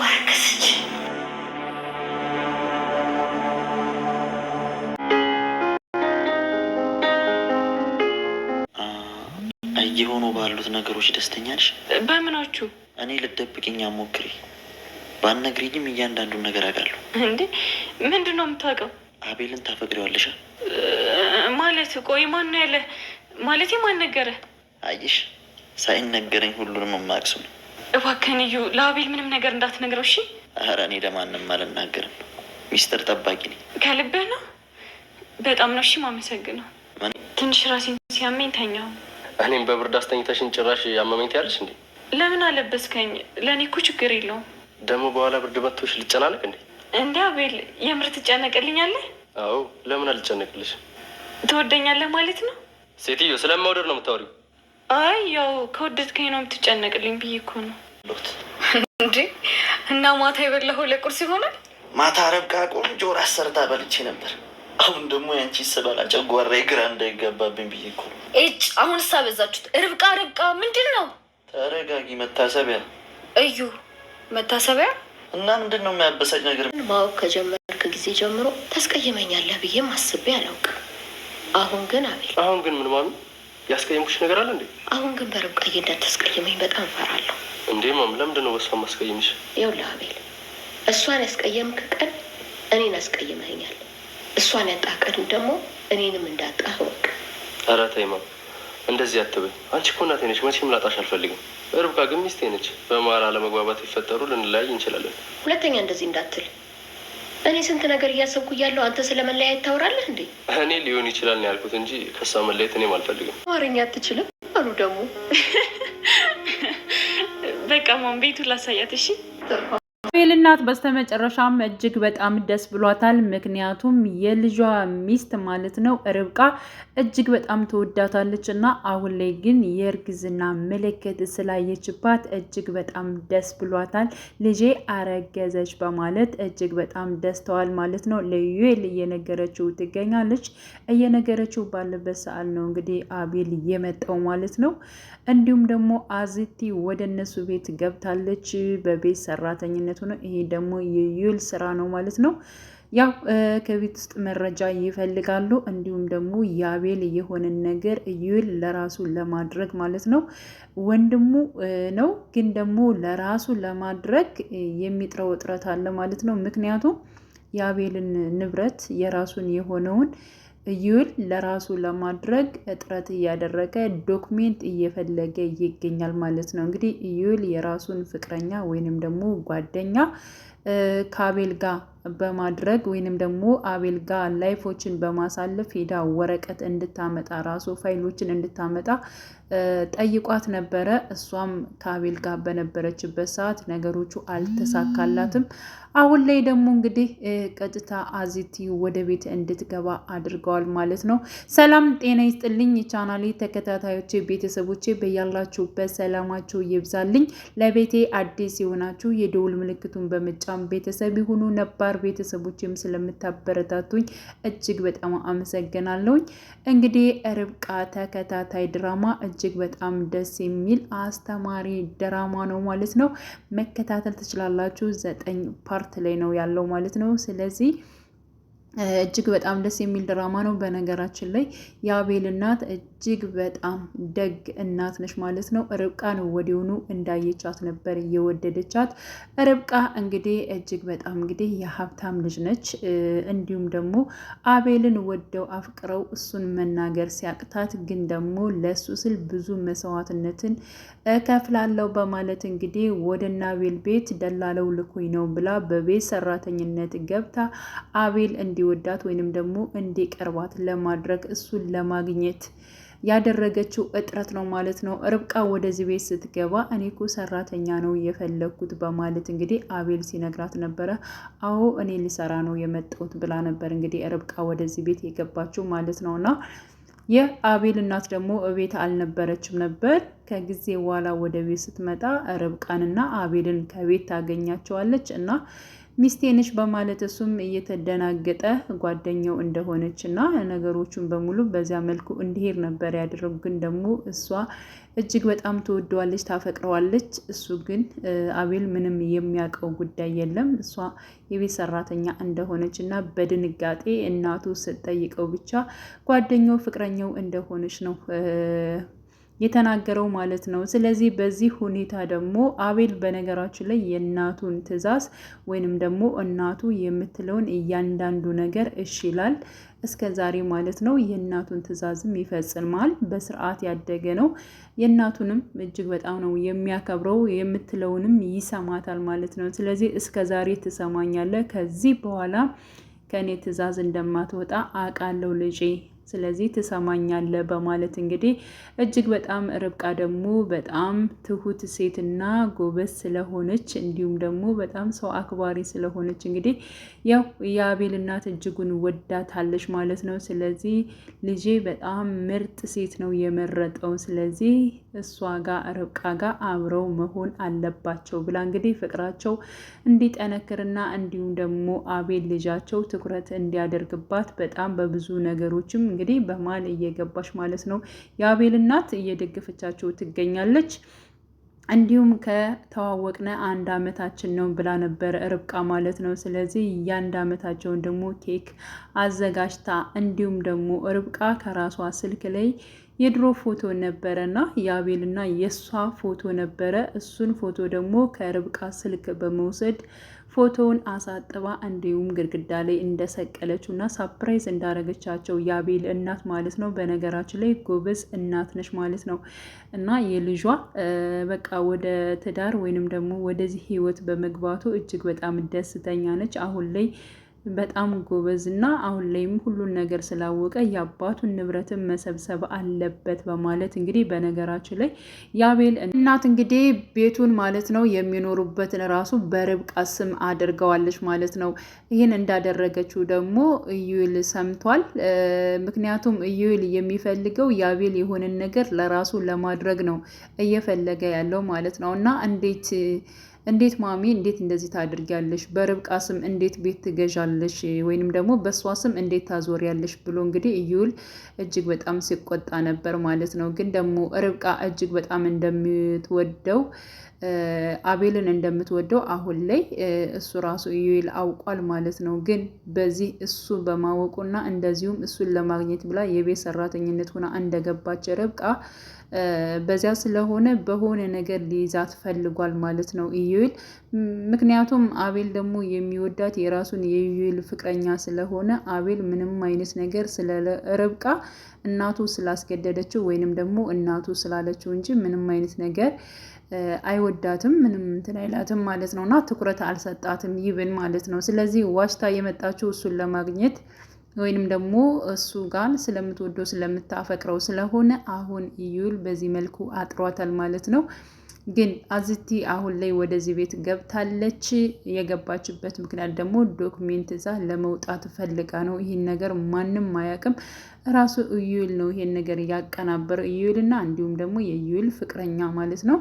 አረከሰች። እየሆኑ ባሉት ነገሮች ደስተኛ ነሽ? በምኖቹ? እኔ ልትደብቅኝ ሞክሪ፣ ባትነግሪኝም እያንዳንዱን ነገር አውቃለሁ። እንዴ ምንድን ነው የምታውቀው? አቤልን ታፈቅሪዋለሽ ማለት? ቆይ ማን ነው ያለ? ማለቴ ማን ነገረ? አየሽ፣ ሳይነገረኝ ሁሉንም የማውቅ ሰው ነው። እባክህን እዩ፣ ለአቤል ምንም ነገር እንዳትነግረው እሺ? ኧረ እኔ ለማንም አልናገርም፣ ሚስጥር ጠባቂ ነኝ። ከልብህ ነው? በጣም ነው እሺ የማመሰግነው። ትንሽ ራሴን ሲያመኝ ተኛው። እኔም በብርድ አስተኝተሽን ጭራሽ ያመመኝ ትያለሽ እንዴ? ለምን አለበስከኝ? ለእኔ እኮ ችግር የለውም። ደግሞ በኋላ ብርድ መቶሽ ልጨናነቅ እንዴ? እንደ አቤል የምር ትጨነቅልኛለህ? አዎ፣ ለምን አልጨነቅልሽ? ትወደኛለህ ማለት ነው? ሴትዮ ስለማውደድ ነው የምታወሪው? አይ ያው ከወደድከኝ ነው የምትጨነቅልኝ ብዬ እኮ ነው። እንዴ እና ማታ የበላኸው ለቁርስ ይሆናል? ማታ ረብቃ ቆንጆ ራስ ሰርታ በልቼ ነበር። አሁን ደግሞ ያንቺ ስበላ ጨጓራዬ ግራ እንዳይጋባብኝ ብዬ እኮ ነው። አሁን ሳበዛችሁት። ርብቃ ምንድን ነው? ተረጋጊ። መታሰቢያ እዩ፣ መታሰቢያ እና ምንድን ነው የሚያበሳጭ ነገር? ማወቅ ከጀመርክ ጊዜ ጀምሮ ታስቀይመኛለህ ብዬም አስቤ አላውቅም። አሁን ግን አቤል፣ አሁን ግን ምን ማሚ? ያስቀየምኩሽ ነገር አለ እንዴ? አሁን ግን በርብቃዬ እንዳታስቀይመኝ በጣም እፈራለሁ። እንዴ ማም፣ ለምንድን ነው በሷ ማስቀየምሽ? ይኸውልህ አቤል፣ እሷን ያስቀየምክ ቀን እኔን አስቀይመኛል። እሷን ያጣ ቀን ደግሞ እኔንም እንዳጣህ እወቅ። ኧረ ተይ ማም፣ እንደዚህ አትበይ። አንቺ እኮ እናቴ ነሽ፣ መቼም ላጣሽ አልፈልግም። ርብቃ ግን ሚስቴ ነች። በመሀል አለመግባባት ይፈጠሩ ልንለያይ እንችላለን። ሁለተኛ እንደዚህ እንዳትል። እኔ ስንት ነገር እያሰብኩ እያለሁ አንተ ስለ መለያየት ታወራለህ እንዴ? እኔ ሊሆን ይችላል ነው ያልኩት እንጂ ከሷ መለየት እኔም አልፈልግም። አማርኛ አትችልም አሉ ደግሞ። በቃ ማን ቤቱ ላሳያት እሺ። አቤል እናት በስተመጨረሻም እጅግ በጣም ደስ ብሏታል። ምክንያቱም የልጇ ሚስት ማለት ነው ርብቃ እጅግ በጣም ትወዳታለች እና አሁን ላይ ግን የእርግዝና ምልክት ስላየችባት እጅግ በጣም ደስ ብሏታል። ልጄ አረገዘች በማለት እጅግ በጣም ደስተዋል ማለት ነው። ለዩኤል እየነገረችው ትገኛለች። እየነገረችው ባለበት ሰዓት ነው እንግዲህ አቤል የመጣው ማለት ነው። እንዲሁም ደግሞ አዚቲ ወደ እነሱ ቤት ገብታለች በቤት ሰራተኝነቱ ነው። ይሄ ደግሞ የዩኤል ስራ ነው ማለት ነው። ያው ከቤት ውስጥ መረጃ ይፈልጋሉ። እንዲሁም ደግሞ የአቤል የሆነን ነገር ዩኤል ለራሱ ለማድረግ ማለት ነው። ወንድሙ ነው ግን ደግሞ ለራሱ ለማድረግ የሚጥረው ጥረት አለ ማለት ነው። ምክንያቱም የአቤልን ንብረት የራሱን የሆነውን ዩኤል ለራሱ ለማድረግ እጥረት እያደረገ ዶክሜንት እየፈለገ ይገኛል ማለት ነው። እንግዲህ ዩኤል የራሱን ፍቅረኛ ወይንም ደግሞ ጓደኛ ከአቤል ጋር በማድረግ ወይንም ደግሞ አቤል ጋር ላይፎችን በማሳለፍ ሄዳ ወረቀት እንድታመጣ ራሱ ፋይሎችን እንድታመጣ ጠይቋት ነበረ። እሷም ከአቤል ጋር በነበረችበት ሰዓት ነገሮቹ አልተሳካላትም። አሁን ላይ ደግሞ እንግዲህ ቀጥታ አዚቲ ወደ ቤት እንድትገባ አድርገዋል ማለት ነው። ሰላም ጤና ይስጥልኝ ቻናሌ ተከታታዮቼ ቤተሰቦቼ፣ በያላችሁበት ሰላማችሁ ይብዛልኝ። ለቤቴ አዲስ የሆናችሁ የደውል ምልክቱን በመጫን ቤተሰብ ይሁኑ። ነባር ቤተሰቦችም ስለምታበረታቱኝ እጅግ በጣም አመሰግናለሁኝ። እንግዲህ ርብቃ ተከታታይ ድራማ እጅግ በጣም ደስ የሚል አስተማሪ ድራማ ነው ማለት ነው። መከታተል ትችላላችሁ። 9 ፓርት ላይ ነው ያለው ማለት ነው። ስለዚህ እጅግ በጣም ደስ የሚል ድራማ ነው። በነገራችን ላይ የአቤል እናት እጅግ በጣም ደግ እናት ነች ማለት ነው። ርብቃን ወዲያውኑ እንዳየቻት ነበር የወደደቻት። ርብቃ እንግዲህ እጅግ በጣም እንግዲህ የሀብታም ልጅ ነች። እንዲሁም ደግሞ አቤልን ወደው አፍቅረው እሱን መናገር ሲያቅታት ግን ደግሞ ለሱ ስል ብዙ መስዋዕትነትን እከፍላለሁ በማለት እንግዲህ ወደና አቤል ቤት ደላለው ልኮኝ ነው ብላ በቤት ሰራተኝነት ገብታ አቤል እንዲወዳት ወይንም ደግሞ እንዲቀርባት ለማድረግ እሱን ለማግኘት ያደረገችው እጥረት ነው ማለት ነው። ርብቃ ወደዚህ ቤት ስትገባ እኔ እኮ ሰራተኛ ነው የፈለግኩት በማለት እንግዲህ አቤል ሲነግራት ነበረ። አዎ እኔ ልሰራ ነው የመጣሁት ብላ ነበር እንግዲህ ርብቃ ወደዚህ ቤት የገባችው ማለት ነውና የአቤል እናት ደግሞ ቤት አልነበረችም ነበር። ከጊዜ በኋላ ወደ ቤት ስትመጣ ርብቃንና አቤልን ከቤት ታገኛቸዋለች እና ሚስቴ ነች በማለት እሱም እየተደናገጠ ጓደኛው እንደሆነች እና ነገሮቹን በሙሉ በዚያ መልኩ እንዲሄድ ነበር ያደረጉ። ግን ደግሞ እሷ እጅግ በጣም ትወደዋለች፣ ታፈቅረዋለች። እሱ ግን አቤል ምንም የሚያውቀው ጉዳይ የለም። እሷ የቤት ሰራተኛ እንደሆነች እና በድንጋጤ እናቱ ስትጠይቀው ብቻ ጓደኛው ፍቅረኛው እንደሆነች ነው የተናገረው ማለት ነው። ስለዚህ በዚህ ሁኔታ ደግሞ አቤል በነገራችን ላይ የእናቱን ትዕዛዝ ወይንም ደግሞ እናቱ የምትለውን እያንዳንዱ ነገር እሺ ይላል እስከ ዛሬ ማለት ነው። የእናቱን ትዕዛዝም ይፈጽማል። በስርዓት ያደገ ነው። የእናቱንም እጅግ በጣም ነው የሚያከብረው። የምትለውንም ይሰማታል ማለት ነው። ስለዚህ እስከ ዛሬ ትሰማኛለህ፣ ከዚህ በኋላ ከእኔ ትዕዛዝ እንደማትወጣ አውቃለሁ ልጄ፣ ስለዚህ ትሰማኛለህ በማለት እንግዲህ እጅግ በጣም ርብቃ ደግሞ በጣም ትሁት ሴትና ጎበዝ ስለሆነች እንዲሁም ደግሞ በጣም ሰው አክባሪ ስለሆነች እንግዲህ ያው የአቤል እናት እጅጉን ወዳታለች ማለት ነው። ስለዚህ ልጄ በጣም ምርጥ ሴት ነው የመረጠው፣ ስለዚህ እሷ ጋር ርብቃ ጋር አብረው መሆን አለባቸው ብላ እንግዲህ ፍቅራቸው እንዲጠነክርና እንዲሁም ደግሞ አቤል ልጃቸው ትኩረት እንዲያደርግባት በጣም በብዙ ነገሮችም እንግዲህ በማል እየገባች ማለት ነው የአቤል እናት እየደገፈቻቸው ትገኛለች። እንዲሁም ከተዋወቅነ 1 ዓመታችን ነው ብላ ነበር ርብቃ ማለት ነው። ስለዚህ የ1 ዓመታቸውን ደግሞ ኬክ አዘጋጅታ እንዲሁም ደግሞ ርብቃ ከራሷ ስልክ ላይ የድሮ ፎቶ ነበረና የአቤልና የሷ ፎቶ ነበረ። እሱን ፎቶ ደግሞ ከርብቃ ስልክ በመውሰድ ፎቶውን አሳጥባ እንዲሁም ግድግዳ ላይ እንደሰቀለችው እና ሳፕራይዝ እንዳረገቻቸው የአቤል እናት ማለት ነው። በነገራችን ላይ ጎበዝ እናት ነች ማለት ነው እና የልጇ በቃ ወደ ትዳር ወይንም ደግሞ ወደዚህ ህይወት በመግባቱ እጅግ በጣም ደስተኛ ነች። አሁን ላይ በጣም ጎበዝ እና አሁን ላይም ሁሉን ነገር ስላወቀ የአባቱን ንብረትን መሰብሰብ አለበት በማለት እንግዲህ በነገራችን ላይ የአቤል እናት እንግዲህ ቤቱን ማለት ነው የሚኖሩበትን ራሱ በርብቃ ስም አድርገዋለች ማለት ነው። ይህን እንዳደረገችው ደግሞ ኢዩኤል ሰምቷል። ምክንያቱም ኢዩኤል የሚፈልገው የአቤል የሆነን ነገር ለራሱ ለማድረግ ነው እየፈለገ ያለው ማለት ነው እና እንዴት ማሚ እንዴት እንደዚህ ታድርጊያለሽ? በርብቃ ስም እንዴት ቤት ትገዣለሽ? ወይንም ደግሞ በእሷ ስም እንዴት ታዞሪያለሽ? ብሎ እንግዲህ ኢዩኤል እጅግ በጣም ሲቆጣ ነበር ማለት ነው። ግን ደግሞ ርብቃ እጅግ በጣም እንደምትወደው አቤልን እንደምትወደው አሁን ላይ እሱ ራሱ ኢዩኤል አውቋል ማለት ነው። ግን በዚህ እሱ በማወቁና እንደዚሁም እሱን ለማግኘት ብላ የቤት ሰራተኝነት ሆና እንደገባች ርብቃ በዚያ ስለሆነ በሆነ ነገር ሊይዛት ፈልጓል ማለት ነው ኢዩኤል። ምክንያቱም አቤል ደግሞ የሚወዳት የራሱን የኢዩኤል ፍቅረኛ ስለሆነ አቤል ምንም አይነት ነገር ስለ ርብቃ እናቱ ስላስገደደችው ወይንም ደግሞ እናቱ ስላለችው እንጂ ምንም አይነት ነገር አይወዳትም፣ ምንም እንትን አይላትም ማለት ነው እና ትኩረት አልሰጣትም ይብን ማለት ነው። ስለዚህ ዋሽታ የመጣችው እሱን ለማግኘት ወይንም ደግሞ እሱ ጋር ስለምትወደው ስለምታፈቅረው ስለሆነ አሁን ኢዩኤል በዚህ መልኩ አጥሯታል ማለት ነው። ግን አዝቲ አሁን ላይ ወደዚህ ቤት ገብታለች። የገባችበት ምክንያት ደግሞ ዶክሜንት እዛ ለመውጣት ፈልጋ ነው። ይህን ነገር ማንም አያውቅም፣ ራሱ ኢዩኤል ነው ይሄን ነገር ያቀናበረው። ኢዩኤል እና እንዲሁም ደግሞ የኢዩኤል ፍቅረኛ ማለት ነው።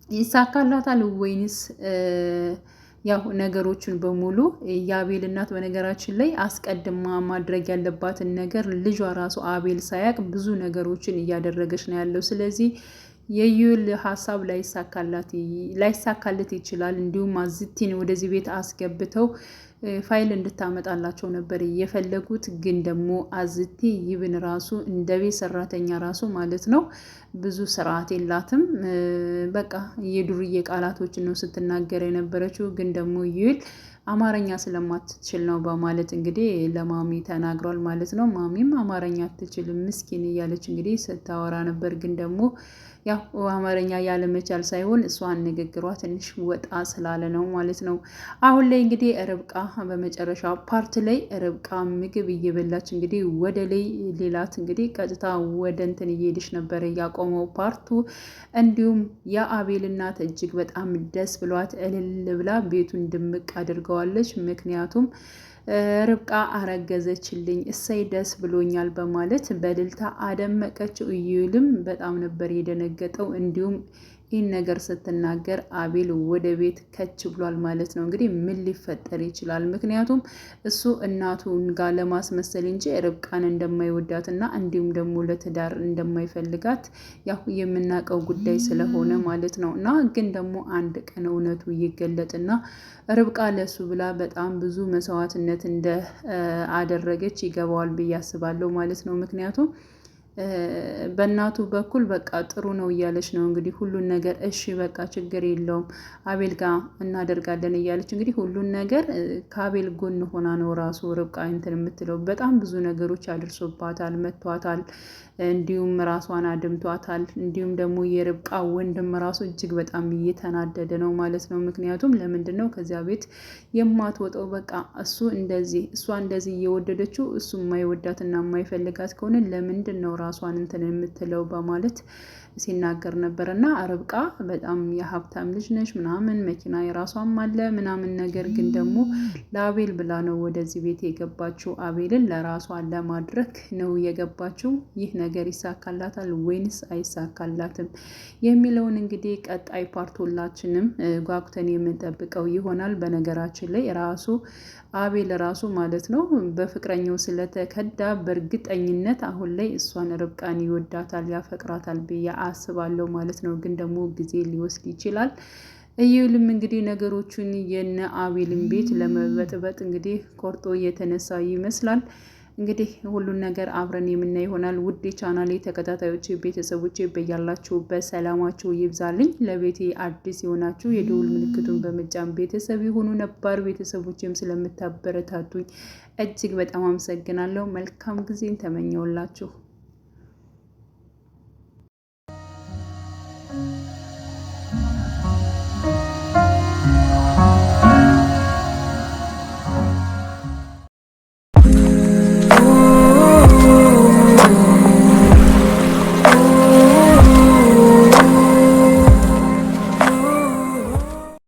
ይሳካላታል ወይንስ ያው ነገሮችን በሙሉ የአቤል እናት በነገራችን ላይ አስቀድማ ማድረግ ያለባትን ነገር ልጇ ራሱ አቤል ሳያቅ ብዙ ነገሮችን እያደረገች ነው ያለው። ስለዚህ የኢዩኤል ሀሳብ ላይሳካለት ይችላል። እንዲሁም አዝቲን ወደዚህ ቤት አስገብተው ፋይል እንድታመጣላቸው ነበር የፈለጉት። ግን ደግሞ አዝቲ ይብን ራሱ እንደ ቤት ሰራተኛ ራሱ ማለት ነው ብዙ ስርዓት የላትም። በቃ የዱርዬ ቃላቶችን ነው ስትናገር የነበረችው። ግን ደግሞ ኢዩኤል አማርኛ ስለማትችል ነው በማለት እንግዲህ ለማሚ ተናግሯል ማለት ነው። ማሚም አማርኛ አትችልም ምስኪን እያለች እንግዲህ ስታወራ ነበር። ግን ደግሞ ያው አማርኛ ያለመቻል ሳይሆን እሷን ንግግሯ ትንሽ ወጣ ስላለ ነው ማለት ነው። አሁን ላይ እንግዲህ ርብቃ በመጨረሻ ፓርት ላይ ርብቃ ምግብ እየበላች እንግዲህ ወደ ላይ ሌላት እንግዲህ ቀጥታ ወደ እንትን እየሄደች ነበር ያቆመው ፓርቱ። እንዲሁም የአቤል እናት እጅግ በጣም ደስ ብሏት እልል ብላ ቤቱን ድምቅ አድርገዋለች። ምክንያቱም ርብቃ አረገዘችልኝ እሰይ ደስ ብሎኛል በማለት በእልልታ አደመቀችው። ኢዩኤልም በጣም ነበር የደነገጠው። እንዲሁም ይህን ነገር ስትናገር አቤል ወደ ቤት ከች ብሏል ማለት ነው። እንግዲህ ምን ሊፈጠር ይችላል? ምክንያቱም እሱ እናቱን ጋር ለማስመሰል እንጂ ርብቃን እንደማይወዳትና እንዲሁም ደግሞ ለትዳር እንደማይፈልጋት ያው የምናውቀው ጉዳይ ስለሆነ ማለት ነው። እና ግን ደግሞ አንድ ቀን እውነቱ ይገለጥና ርብቃ ለሱ ብላ በጣም ብዙ መስዋዕትነት እንደ አደረገች ይገባዋል ብዬ አስባለሁ ማለት ነው። ምክንያቱም በእናቱ በኩል በቃ ጥሩ ነው እያለች ነው እንግዲህ ሁሉን ነገር እሺ በቃ ችግር የለውም አቤል ጋር እናደርጋለን እያለች እንግዲህ ሁሉን ነገር ከአቤል ጎን ሆና ነው ራሱ ርብቃ እንትን የምትለው። በጣም ብዙ ነገሮች አድርሶባታል፣ መቷታል፣ እንዲሁም ራሷን አድምቷታል። እንዲሁም ደግሞ የርብቃ ወንድም ራሱ እጅግ በጣም እየተናደደ ነው ማለት ነው። ምክንያቱም ለምንድን ነው ከዚያ ቤት የማትወጣው? በቃ እሷ እንደዚህ እየወደደችው እሱ የማይወዳትና የማይፈልጋት ከሆነ ለምንድን ነው ራሷን እንትን የምትለው በማለት ሲናገር ነበር። እና ርብቃ በጣም የሀብታም ልጅ ነች ምናምን መኪና የራሷም አለ ምናምን፣ ነገር ግን ደግሞ ለአቤል ብላ ነው ወደዚህ ቤት የገባችው። አቤልን ለራሷ ለማድረግ ነው የገባችው። ይህ ነገር ይሳካላታል ወይንስ አይሳካላትም የሚለውን እንግዲህ ቀጣይ ፓርቶላችንም ጓጉተን የምንጠብቀው ይሆናል። በነገራችን ላይ ራሱ አቤል ራሱ ማለት ነው በፍቅረኛው ስለተከዳ በእርግጠኝነት አሁን ላይ እሷን ርብቃን ይወዳታል፣ ያፈቅራታል ብዬ አስባለሁ ማለት ነው። ግን ደግሞ ጊዜ ሊወስድ ይችላል። ኢዩኤልም እንግዲህ ነገሮቹን የነ አቤልን ቤት ለመበጥበጥ እንግዲህ ቆርጦ እየተነሳ ይመስላል። እንግዲህ ሁሉን ነገር አብረን የምናይ ይሆናል። ውድ የቻናሌ ተከታታዮች ቤተሰቦች በያላችሁ በሰላማችሁ ይብዛልኝ። ለቤቴ አዲስ የሆናችሁ የደውል ምልክቱን በመጫን ቤተሰብ የሆኑ ነባር ቤተሰቦችም ስለምታበረታቱኝ እጅግ በጣም አመሰግናለሁ። መልካም ጊዜን ተመኘውላችሁ።